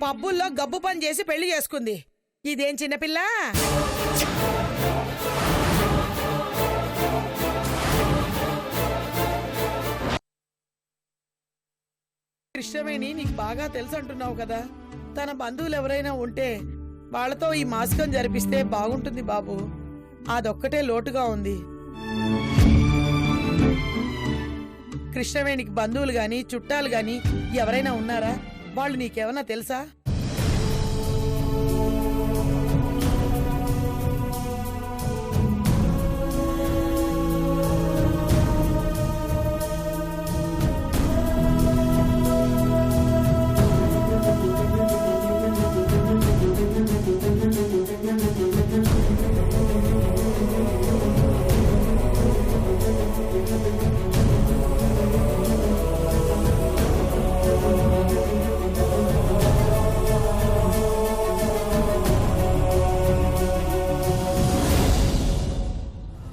పబ్బుల్లో గబ్బు పని చేసి పెళ్లి చేసుకుంది. ఇదేం చిన్నపిల్ల? కృష్ణవేణి నీకు బాగా తెలుసు అంటున్నావు కదా. తన బంధువులు ఎవరైనా ఉంటే వాళ్లతో ఈ మాసికం జరిపిస్తే బాగుంటుంది బాబు. అదొక్కటే లోటుగా ఉంది. కృష్ణవేణికి బంధువులు గాని చుట్టాలు గాని ఎవరైనా ఉన్నారా? వాళ్ళు నీకేమన్నా తెలుసా?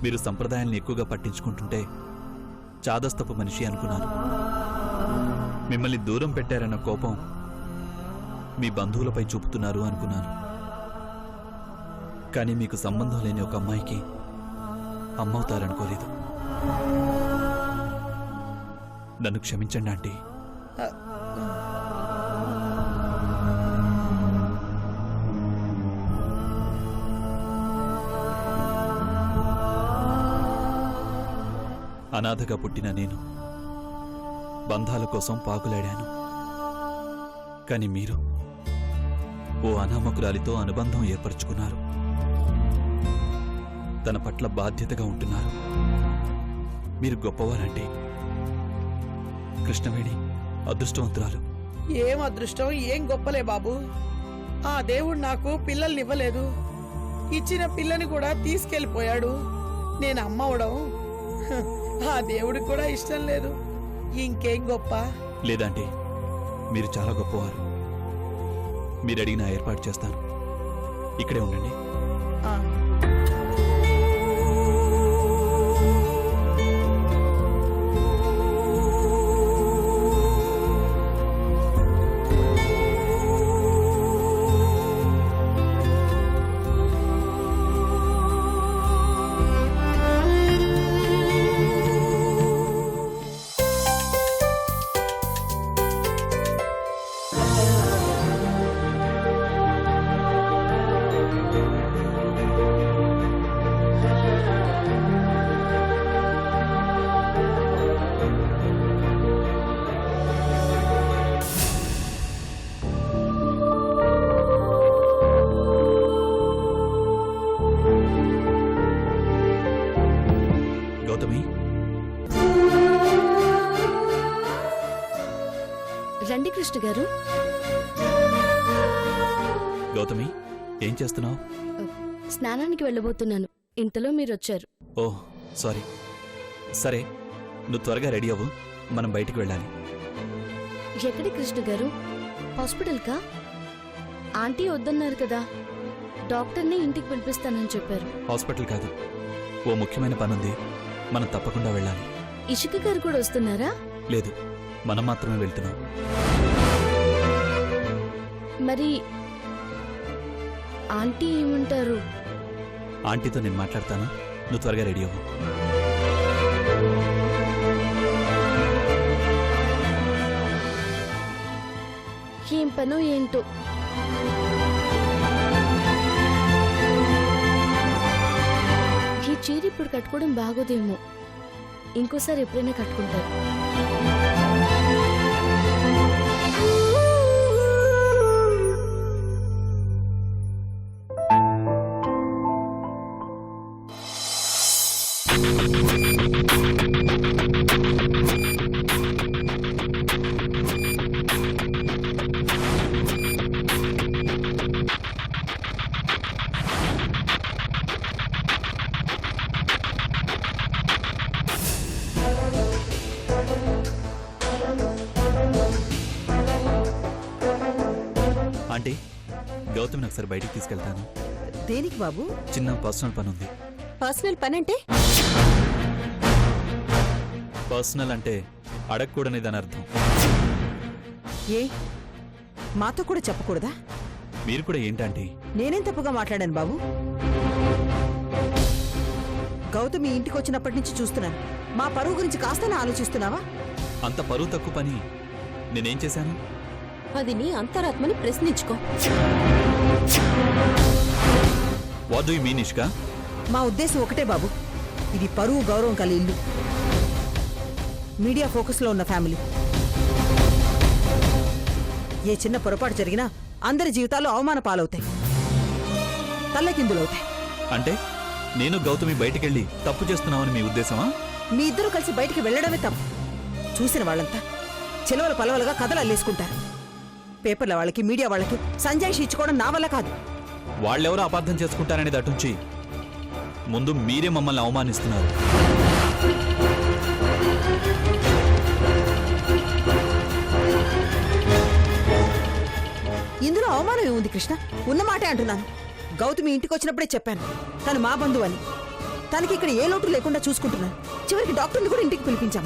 మీరు సంప్రదాయాలను ఎక్కువగా పట్టించుకుంటుంటే చాదస్తపు మనిషి అనుకున్నాను. మిమ్మల్ని దూరం పెట్టారన్న కోపం మీ బంధువులపై చూపుతున్నారు అనుకున్నాను. కానీ మీకు సంబంధం లేని ఒక అమ్మాయికి అమ్మవుతారనుకోలేదు. నన్ను క్షమించండి ఆంటీ. అనాథగా పుట్టిన నేను బంధాల కోసం పాకులాడాను. కాని మీరు ఓ అనామకురాలితో అనుబంధం ఏర్పరచుకున్నారు. తన పట్ల బాధ్యతగా ఉంటున్నారు. మీరు గొప్పవారంటే. కృష్ణవేణి అదృష్టవంతురాలు. ఏం అదృష్టం, ఏం గొప్పలే బాబు. ఆ దేవుడు నాకు పిల్లల్నివ్వలేదు. ఇచ్చిన పిల్లని కూడా తీసుకెళ్లిపోయాడు. నేను అమ్మ అవడం ఆ దేవుడికి కూడా ఇష్టం లేదు. ఇంకేం గొప్ప లేదంటే మీరు చాలా గొప్పవారు. మీరు అడిగిన ఏర్పాటు చేస్తాను. ఇక్కడే ఉండండి. రండి కృష్ణ గారు. గౌతమి, ఏం చేస్తున్నావు? స్నానానికి వెళ్ళబోతున్నాను. ఇంతలో మీరొచ్చారు. ఓ సారీ. సరే, నువ్వు త్వరగా రెడీ అవ్వు. మనం బయటికి వెళ్ళాలి. ఎక్కడి కృష్ణ గారు? హాస్పిటల్కా? ఆంటీ వద్దన్నారు కదా. డాక్టర్ని ఇంటికి పిలిపిస్తానని చెప్పారు. హాస్పిటల్ కాదు, ఓ ముఖ్యమైన పనుంది. మనం తప్పకుండా వెళ్ళాలి. ఇషిక గారు కూడా వస్తున్నారా? లేదు, మనం మాత్రమే వెళ్తున్నాం. మరి ఆంటీ ఏమంటారు? ఆంటీతో నేను మాట్లాడతాను. నువ్వు త్వరగా రెడీ అవ్వు. ఏం పనో ఏంటో. ఈ చీర ఇప్పుడు కట్టుకోవడం బాగోదేమో. ఇంకోసారి ఎప్పుడైనా కట్టుకుంటారు. ఆంటీ, గౌతమ్ ఒకసారి బయటికి తీసుకెళ్తాను. దేనికి బాబు? చిన్న పర్సనల్ పని ఉంది. పర్సనల్ పని అంటే? పర్సనల్ అంటే అడగకూడని దాని అర్థం. ఏ మాతో కూడా చెప్పకూడదా? మీరు కూడా ఏంటంటే నేనేం తప్పుగా మాట్లాడాను బాబు? గౌతమి ఇంటికి వచ్చినప్పటి నుంచి చూస్తున్నాను. మా పరువు గురించి కాస్తైనా ఆలోచిస్తున్నావా? అంత పరువు తక్కువ పని నేనేం చేశాను? అది నీ అంతరాత్మని ప్రశ్నించుకో. What do you mean Nishka? మా ఉద్దేశం ఒకటే బాబు, ఇది పరువు గౌరవం కలి ఇల్లు, మీడియా ఫోకస్లో ఉన్న ఫ్యామిలీ. ఏ చిన్న పొరపాటు జరిగినా అందరి జీవితాలు అవమాన పాలవుతాయి, తల్లకిందులవుతాయి. అంటే నేను గౌతమి బయటికెళ్ళి తప్పు చేస్తున్నామని మీ ఉద్దేశమా? మీ ఇద్దరు కలిసి బయటికి వెళ్లడమే తప్పు. చూసిన వాళ్ళంతా చిలవల పలవలుగా కథలు అల్లేసుకుంటారు. పేపర్ల వాళ్ళకి, మీడియా వాళ్ళకి సంజాయిషి ఇచ్చుకోవడం నా వల్ల కాదు. వాళ్ళెవరో అపార్థం చేసుకుంటారనేది అటుంచి ముందు మీరే మమ్మల్ని అవమానిస్తున్నారు. ఇందులో అవమానం ఏముంది కృష్ణ? ఉన్న మాటే అంటున్నాను. గౌతమి ఇంటికి వచ్చినప్పుడే చెప్పాను తను మా బంధువు అని. తనకి ఇక్కడ ఏ లోటు లేకుండా చూసుకుంటున్నాను. చివరికి డాక్టర్ని కూడా ఇంటికి పిలిపించాం.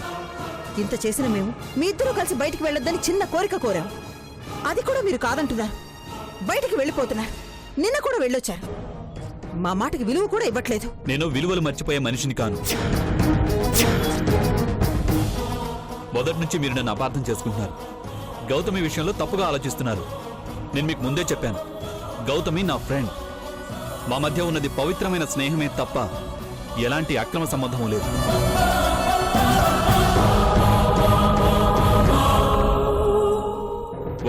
ఇంత చేసిన మేము మీ ఇద్దరూ కలిసి బయటికి వెళ్ళొద్దని చిన్న కోరిక కోరాం. అది కూడా మీరు కాదంటున్నారు. బయటికి వెళ్ళిపోతున్నారు. నిన్న కూడా వెళ్ళొచ్చారు. మా మాటకి విలువ కూడా ఇవ్వట్లేదు. నేను విలువలు మర్చిపోయే మనిషిని కాను. మొదటి నుంచి మీరు నన్ను అపార్థం చేసుకుంటున్నారు. గౌతమి విషయంలో తప్పుగా ఆలోచిస్తున్నారు. నేను మీకు ముందే చెప్పాను, గౌతమి నా ఫ్రెండ్. మా మధ్య ఉన్నది పవిత్రమైన స్నేహమే తప్ప ఎలాంటి అక్రమ సంబంధం లేదు.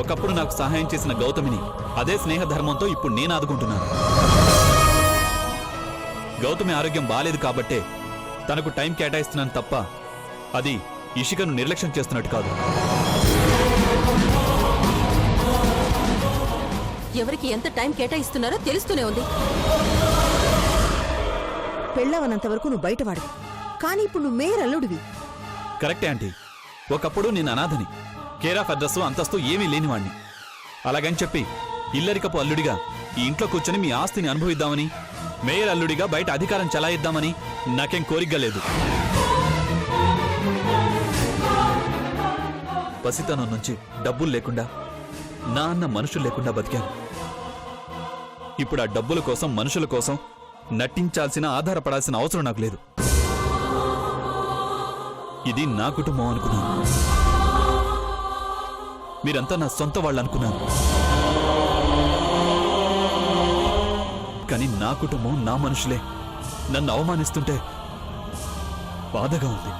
ఒకప్పుడు నాకు సహాయం చేసిన గౌతమిని అదే స్నేహ ధర్మంతో ఇప్పుడు నేను ఆదుకుంటున్నాను. గౌతమి ఆరోగ్యం బాలేదు కాబట్టే తనకు టైం కేటాయిస్తున్నాను తప్ప అది ఇషికను నిర్లక్ష్యం చేస్తున్నట్టు కాదు. ఎవరికి ఎంత టైం కేటాయిస్తున్నారో తెలుస్తూనే ఉంది. పెళ్ళవనంత వరకు నువ్వు బయటవాడివి, కానీ ఇప్పుడు నువ్వు మేయర్ అల్లుడివి. కరెక్టే ఆంటీ. ఒకప్పుడు నేను అనాథని, కేర్ ఆఫ్ అడ్రస్ అంతస్తు ఏమీ లేనివాణ్ణి. అలాగని చెప్పి ఇల్లరికపు అల్లుడిగా ఈ ఇంట్లో కూర్చొని మీ ఆస్తిని అనుభవిద్దామని, మేయర్ అల్లుడిగా బయట అధికారం చలాయిద్దామని నాకేం కోరిక లేదు. పసితనం నుంచి డబ్బులు లేకుండా, నా అన్న మనుషులు లేకుండా బతికాను. ఇప్పుడు ఆ డబ్బుల కోసం, మనుషుల కోసం నటించాల్సిన, ఆధారపడాల్సిన అవసరం నాకు లేదు. ఇది నా కుటుంబం అనుకున్నాను. మీరంతా నా సొంత వాళ్ళు అనుకున్నాను. కానీ నా కుటుంబం, నా మనుషులే నన్ను అవమానిస్తుంటే బాధగా ఉంది.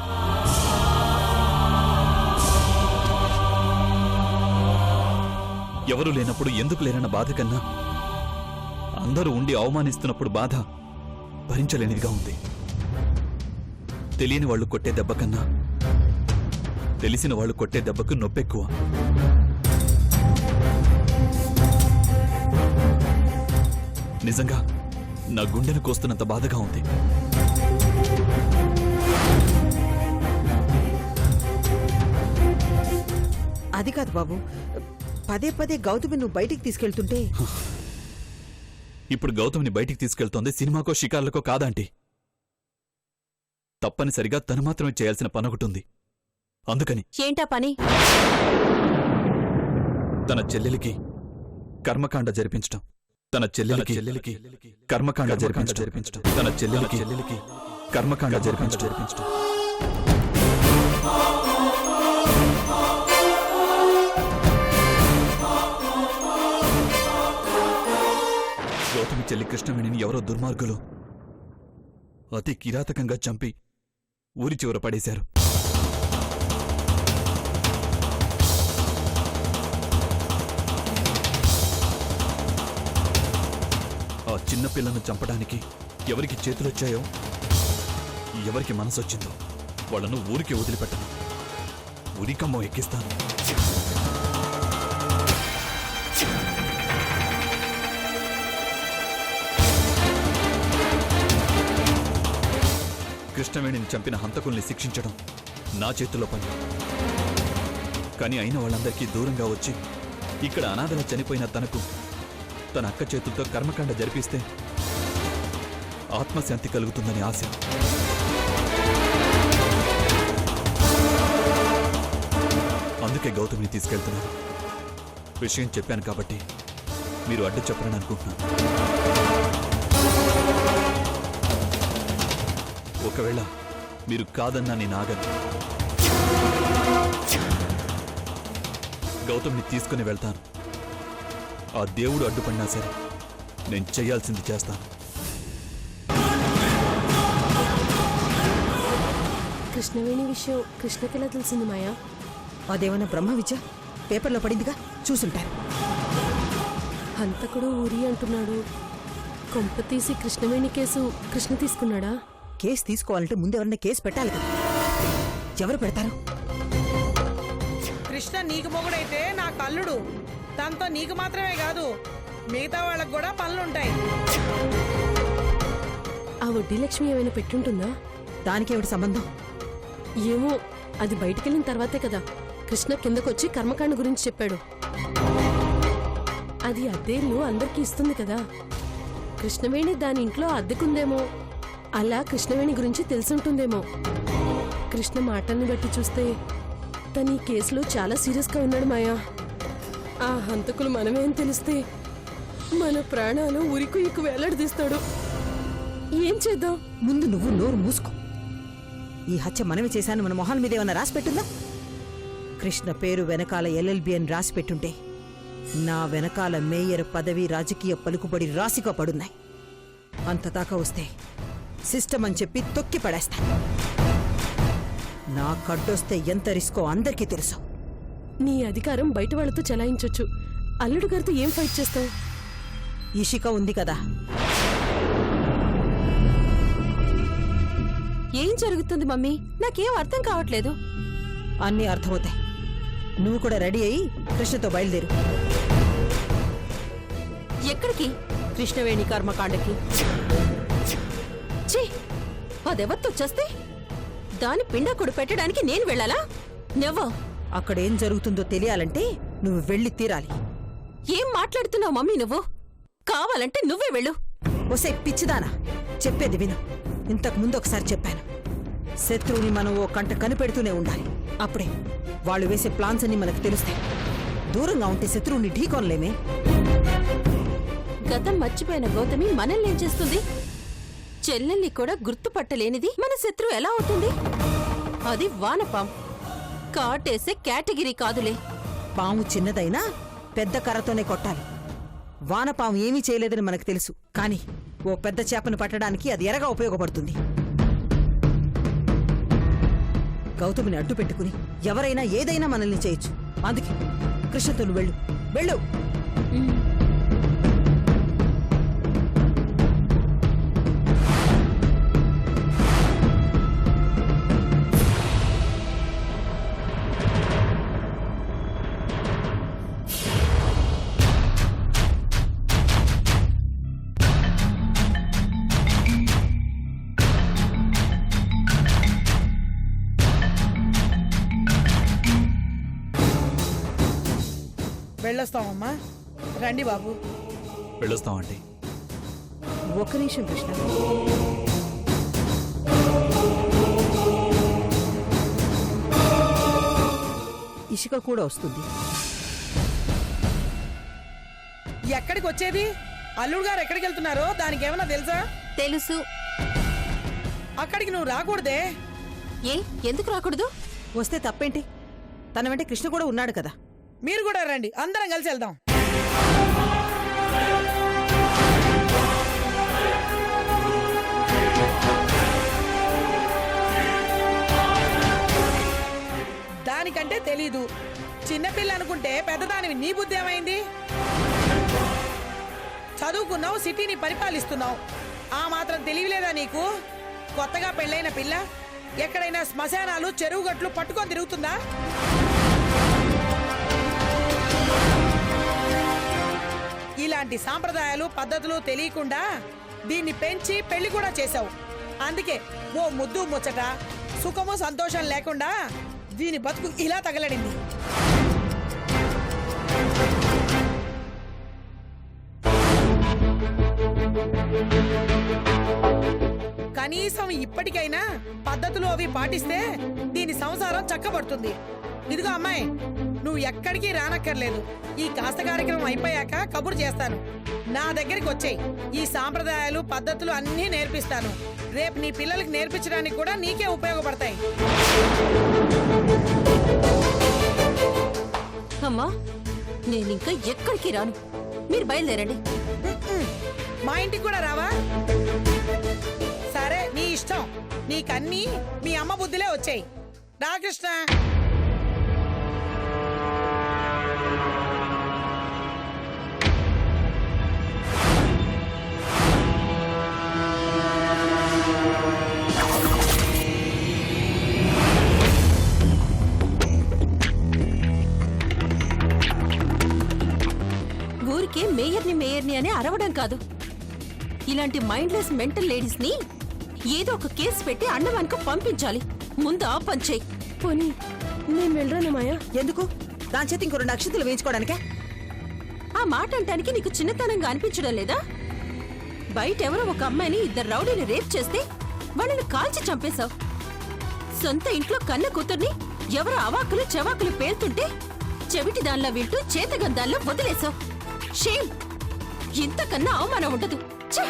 ఎవరూ లేనప్పుడు ఎందుకు లేరన్న బాధ కన్నా అందరూ ఉండి అవమానిస్తున్నప్పుడు బాధ భరించలేనిదిగా ఉంది. తెలియని వాళ్ళు కొట్టే దెబ్బ కన్నా తెలిసిన వాళ్ళు కొట్టే దెబ్బకు నొప్పెక్కువ. నిజంగా నా గుండెను కోస్తున్నంత బాధగా ఉంది. అది కాదు బాబు, పదే పదే గౌతమి నువ్వు బయటికి తీసుకెళ్తుంటే. ఇప్పుడు గౌతమిని బయటికి తీసుకెళ్తోంది సినిమాకో షికార్లకో కాదంటీ. తప్పనిసరిగా తను మాత్రమే చేయాల్సిన పని ఒకటి ఉంది. అందుకని ఏంటా పని? తన చెల్లెలికి కర్మకాండ జరిపించటం. తన చెల్లెలికి కర్మకాండ జరిపించటం. తన చెల్లెలికి కర్మకాండ జరిపించటం. గౌతమి చెల్లి కృష్ణవేణిని ఎవరో దుర్మార్గులు అతి కిరాతకంగా చంపి ఊరి చివర పడేశారు. ఆ చిన్నపిల్లను చంపడానికి ఎవరికి చేతులొచ్చాయో, ఎవరికి మనసొచ్చిందో వాళ్ళను ఊరికి వదిలిపెట్టను. ఉరికమ్మం ఎక్కిస్తాను. కృష్ణవేణిని చంపిన హంతకుల్ని శిక్షించడం నా చేతుల్లో పని. కానీ అయిన వాళ్ళందరికీ దూరంగా వచ్చి ఇక్కడ అనాథలా చనిపోయిన తనకు తన అక్క చేతులతో కర్మకాండ జరిపిస్తే ఆత్మశాంతి కలుగుతుందని ఆశ. అందుకే గౌతమిని తీసుకెళ్తున్నారు. విషయం చెప్పాను కాబట్టి మీరు అడ్డు చెప్పరని అనుకుంటున్నాను. ఒకవేళ మీరు కాదన్నా నేను ఆగను. గౌతమ్ని తీసుకుని వెళ్తాను. ఆ దేవుడు అడ్డుపడినా సరే నేను చేయాల్సింది చేస్తాను. కృష్ణవేణి విషయం కృష్ణకెలా తెలిసింది మాయా? అదేమన్నా బ్రహ్మ విద్య పేపర్లో పడిందిగా, చూసుంటారు. హంతకుడు ఊరి అంటున్నాడు. కొంప తీసి కృష్ణవేణి కేసు కృష్ణ తీసుకున్నాడా? కేసు తీసుకోవాలంటే ముందెవరన్నా కేసు పెట్టాలి కదా. ఎవరు పెడతారు? కృష్ణ నీకు మొగుడైతే నాకు అల్లుడు. దాంతో నీకు మాత్రమే కాదు, మిగతా వాళ్ళకు కూడా పనులుంటాయి. ఆ వడ్డీ లక్ష్మి ఏమైనా పెట్టుంటుందా? దానికేమిటి సంబంధం? ఏమో, అది బయటికెళ్ళిన తర్వాతే కదా కృష్ణ కిందకొచ్చి కర్మకాండ గురించి చెప్పాడు. అది అద్దెళ్ళు అందరికీ ఇస్తుంది కదా. కృష్ణవేణి దాని ఇంట్లో అద్దెకుందేమో. అలా కృష్ణవేణి గురించి తెలుసుంటుందేమో. కృష్ణ మాటల్ని బట్టి చూస్తే తను ఈ కేసులో చాలా సీరియస్గా ఉన్నాడు మాయా. ఆ హంతకులు మనమేం తెలిస్తే మన ప్రాణాలు ఉరికుయ్యకు వేలాడదీస్తాడు. ఏం చేద్దాం? ముందు నువ్వు నోరు మూసుకో. ఈ హత్య మనమే చేశాను మన మొహాల మీద ఏమన్నా రాసి పెట్టుందా? కృష్ణ పేరు వెనకాల LLB అని రాసి పెట్టుంటే నా వెనకాల మేయర్ పదవి, రాజకీయ పలుకుబడి రాసిగా పడున్నాయి. అంతదాకా వస్తే సిస్టమ్ అని చెప్పి తొక్కి పడేస్తా. నా కడ్డొస్తే ఎంత రిస్కో అందరికీ తెలుసు. నీ అధికారం బయట వాళ్ళతో చలాయించొచ్చు. అల్లుడు గారితో ఏం ఫైట్ చేస్తావు? ఇషిక ఉంది కదా. ఏం జరుగుతుంది మమ్మీ? నాకేం అర్థం కావట్లేదు. అన్నీ అర్థమవుతాయి. నువ్వు కూడా రెడీ అయ్యి కృష్ణతో బయలుదేరు. ఎక్కడికి? కృష్ణవేణి కర్మకాండకి. ఛీ, అదెవరితో చేస్తే దాని పిండాకుడు పెట్టడానికి నేను వెళ్ళాలా? నెవ్వ. అక్కడేం జరుగుతుందో తెలియాలంటే నువ్వు వెళ్ళి తీరాలి. ఏం మాట్లాడుతున్నావు మమ్మీ నువ్వు? కావాలంటే నువ్వే వెళ్ళు. ఒసే పిచ్చిదానా, చెప్పేది విను. ఇంతకు ముందు ఒకసారి చెప్పాను, శత్రువుని మనం ఓ కంట కనిపెడుతూనే ఉండాలి. అప్పుడే వాళ్ళు వేసే ప్లాన్స్ అన్ని మనకు తెలుస్తాయి. దూరంగా ఉంటే శత్రువుని ఢీకొనలేమే. గతం మర్చిపోయిన గౌతమి మనల్ని ఏం చేస్తుంది? చెల్లెల్ని కూడా గుర్తుపట్టలేనిది మన శత్రువు ఎలా అవుతుంది? అది వానపాం. కాటేసే కేటగిరీ కాదులే. పాము చిన్నదైనా పెద్ద కర్రతోనే కొట్టాలి. వానపాము ఏమీ చేయలేదని మనకు తెలుసు, కానీ ఓ పెద్ద చేపను పట్టడానికి అది ఎరగా ఉపయోగపడుతుంది. గౌతమిని అడ్డు పెట్టుకుని ఎవరైనా ఏదైనా మనల్ని చేయొచ్చు. అందుకే కృష్ణతో నువ్వు వెళ్ళు, వెళ్ళు. వెళ్ళొస్తామమ్మా. రండి బాబు. వెళ్ళొస్తామండి. ఒక్క నిమిషం కృష్ణ. ఇషిక కూడా వస్తుంది. ఎక్కడికి వచ్చేది? అల్లుడు గారు ఎక్కడికి వెళ్తున్నారో దానికి ఏమన్నా తెలుసా? తెలుసు. అక్కడికి నువ్వు రాకూడదే. ఏ, ఎందుకు రాకూడదు? వస్తే తప్పేంటి? తన వెంట కృష్ణ కూడా ఉన్నాడు కదా. మీరు కూడా రండి, అందరం కలిసి వెళ్దాం. దానికంటే తెలీదు. చిన్నపిల్ల అనుకుంటే పెద్దదానివి. నీ బుద్ధి ఏమైంది? చదువుకున్నావు, సిటీని పరిపాలిస్తున్నావు. ఆ మాత్రం తెలియలేదా నీకు? కొత్తగా పెళ్ళైన పిల్ల ఎక్కడైనా శ్మశానాలు, చెరువు గట్లు పట్టుకొని తిరుగుతుందా? ఇలాంటి సాంప్రదాయాలు, పద్ధతులు తెలియకుండా దీన్ని పెంచి పెళ్లి కూడా చేశావు. అందుకే ఓ ముద్దు ముచ్చట, సుఖము సంతోషం లేకుండా దీని బతుకు ఇలా తగలడింది. కనీసం ఇప్పటికైనా పద్ధతులు అవి పాటిస్తే దీని సంసారం చక్కబడుతుంది. ఇదిగో అమ్మాయి, నువ్వు నువ్వు ఎక్కడికి రానక్కర్లేదు. ఈ కాస్త కార్యక్రమం అయిపోయాక కబురు చేస్తాను. నా దగ్గరికి వచ్చేయ్. ఈ సాంప్రదాయాలు పద్ధతులు అన్నీ నేర్పిస్తాను. రేపు నీ పిల్లలకి నేర్పించడానికి కూడా నీకే ఉపయోగపడతాయి. అమ్మా నేనింకా ఎక్కడికి రాను, మీరు బయలుదేరండి. మా ఇంటికి కూడా రావా? సరే నీ ఇష్టం. నీకన్నీ మీ అమ్మ బుద్ధిలే వచ్చాయి. రా కృష్ణ. ఊరికే మేయర్ని అని అరవడం కాదు, ఇలాంటి మైండ్లెస్ మెంటల్ లేడీస్ ని ఏదో ఒక కేసు పెట్టి అన్నవానికి పంపించాలి. ముందు ఆ పని చెయ్యి. పోనీ నేను వెళ్ళరాను మాయా. ఎందుకు? దాని చేతి ఇంకో 2 అక్షంతలు వేయించుకోవడానికే? ఆ మాట అంటానికి నీకు చిన్నతనంగా అనిపించడం లేదా? బయట ఎవరో ఒక అమ్మాయిని 2 రౌడీని రేప్ చేస్తే వాళ్ళని కాల్చి చంపేశావు. సొంత ఇంట్లో కన్న కూతుర్ని ఎవరో అవాకులు చెవాకులు పేలుతుంటే చెవిటి దానిలో వింటూ చేతగంధాల్లో వదిలేశావు. షేమ్! ఇంతకన్నా అవమానం ఉండదు. ఛే!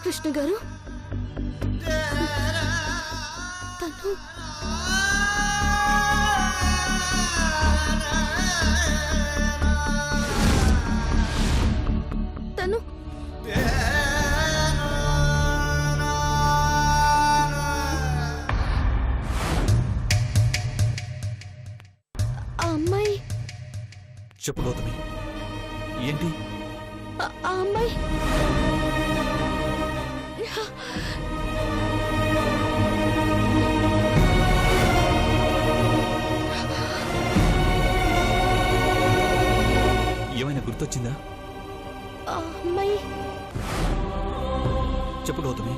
కృష్ణ గారు తను తను ఆ అమ్మాయి. చెప్పు గౌతమి, ఏంటి? ఆ అమ్మాయి ఏమైనా గుర్తొచ్చిందా? ఆ అమ్మాయి చెప్పు గౌతమి,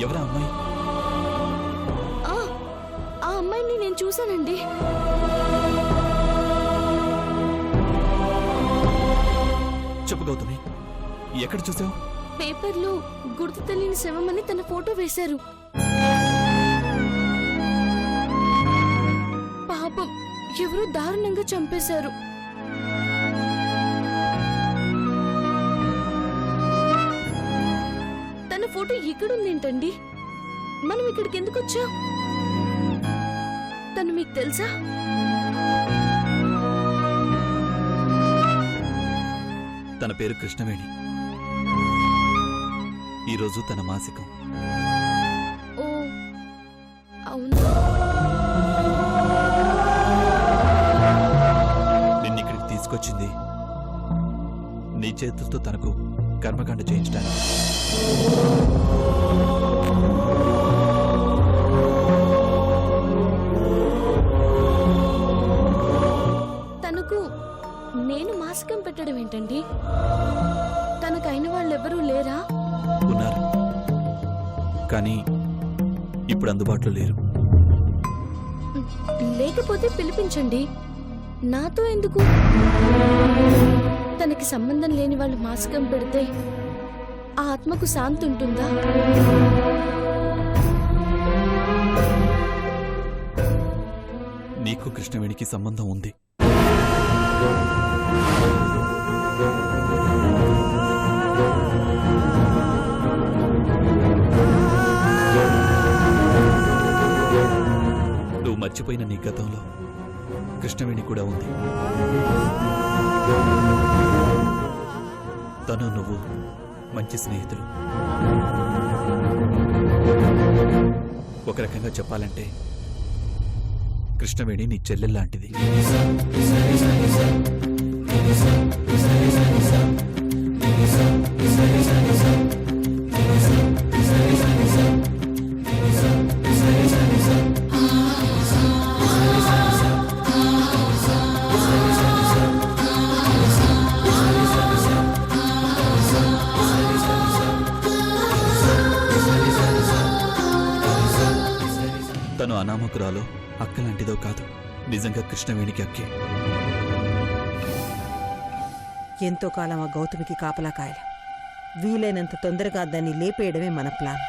ఎవరా అమ్మాయి? ఆ అమ్మాయిని నేను చూశానండి. చెప్పు గౌతమి, ఎక్కడ చూసావు? పేపర్లో గుర్తు తెలియని శవమని తన ఫోటో వేశారు. పాపం ఎవరో దారుణంగా చంపేశారు. తన ఫోటో ఇక్కడుందేంటండి? మనం ఇక్కడికి ఎందుకు వచ్చాం? తను మీకు తెలుసా? తన పేరు కృష్ణవేణి. ఈరోజు తన మాసికం. ఓ అవును. నిన్నిక్కడికి తీసుకొచ్చింది నీ చేతులతో తనకు కర్మకాండ చేయించడానికి. తనకు నేను మాసికం పెట్టడం ఏంటండి? తనకైన వాళ్ళెవరూ లేరా? ఉన్నారు, కానీ ఇప్పుడు అందుబాటులో లేరు. లేకపోతే పిలిపించండి. నాతో ఎందుకు? తనకి సంబంధం లేని వాళ్ళు మాసికం పెడితే ఆ ఆత్మకు శాంతి ఉంటుందా? నీకు కృష్ణవేణికి సంబంధం ఉంది. నువ్వు మర్చిపోయిన నీ గతంలో కృష్ణవేణి కూడా ఉంది. తను నువ్వు మంచి స్నేహితులు. ఒక రకంగా చెప్పాలంటే కృష్ణవేణి నీ చెల్లెల్లాంటిది. తను అనామకురాలో అక్కలాంటిదో కాదు, నిజంగా కృష్ణవేణికి అక్కే. ఎంతో కాలం ఆ గౌతమికి కాపలా కాయలేం. వీలైనంత తొందరగా దాన్ని లేపేయడమే మన ప్లాన్.